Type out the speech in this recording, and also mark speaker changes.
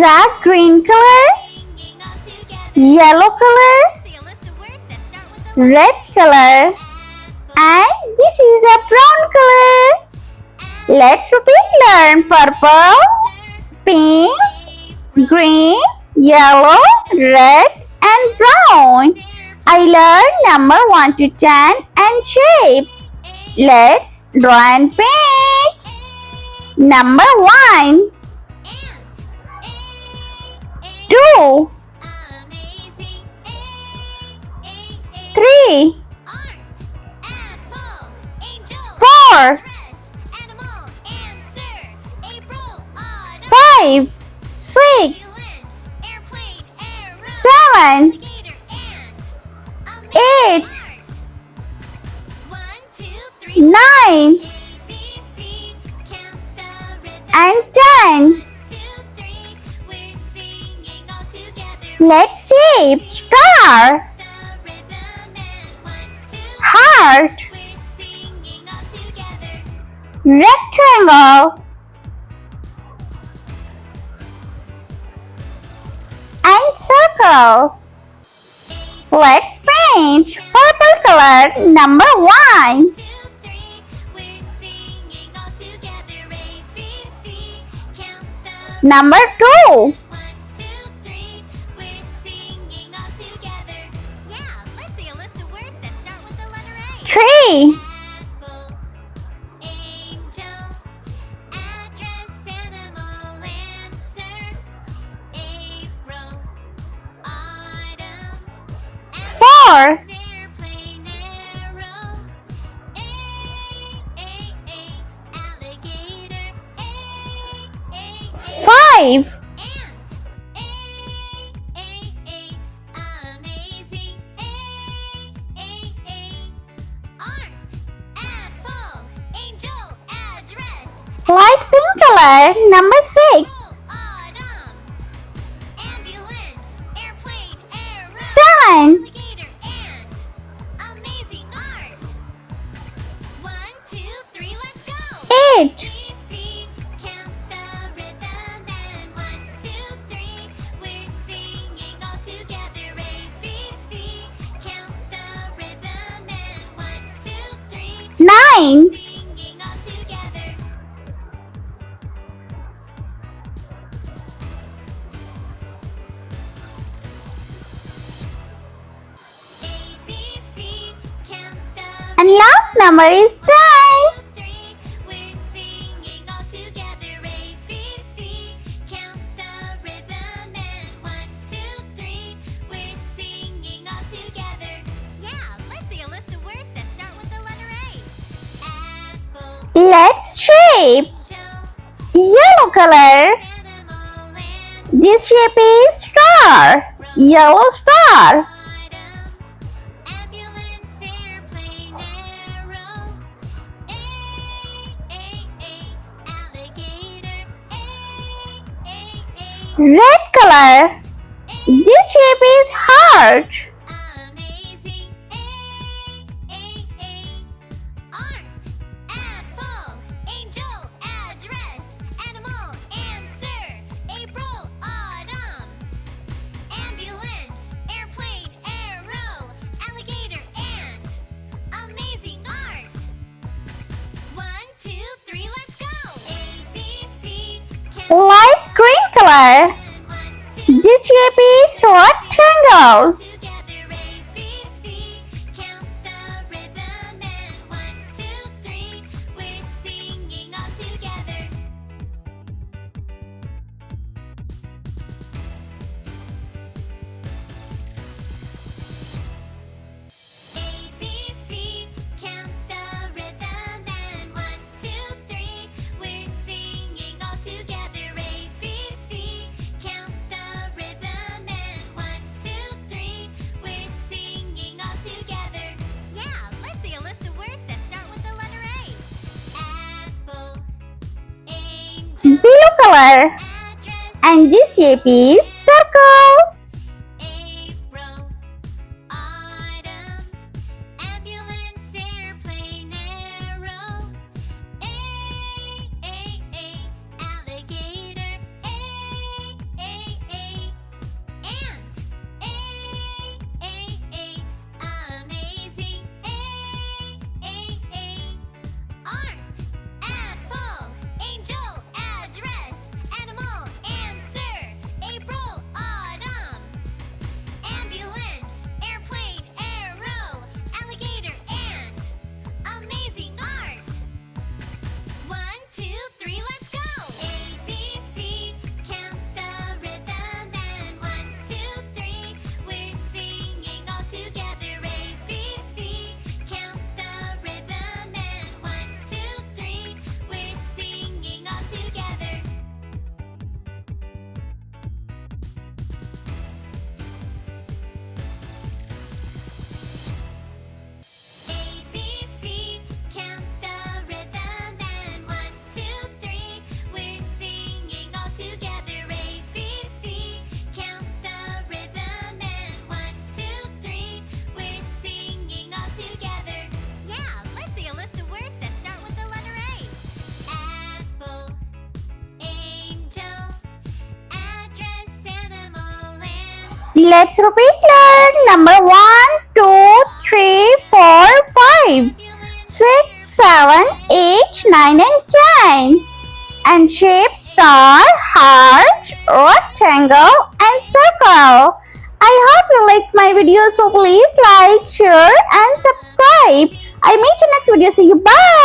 Speaker 1: a green color, yellow color, red color, and this is a brown color. Let's repeat learn purple, pink, green, yellow, red, and brown. I learned number 1 to 10 and shapes. Let's draw and paint. Number 1, 2, 3, 4, 5, 6, 7, 8, 9, and 10. Let's shape star, heart, rectangle, and circle. Let's paint purple color number 1. Number 2. 3. 4. 5. 'Light pink color number 6. 7. 8. 9. 'And last number is 10. Let's shape yellow color. This shape is star, yellow star. Red color. This shape is heart. Light green color. This shape is rectangle. Blue color. And this shape is circle. Let's repeat learn. Number 1, 2, 3, 4, 5, 6, 7, 8, 9 and 10. And shape star, heart, rectangle and circle. I hope you liked my video, so please like, share and subscribe. I'll meet you next video. See you. Bye.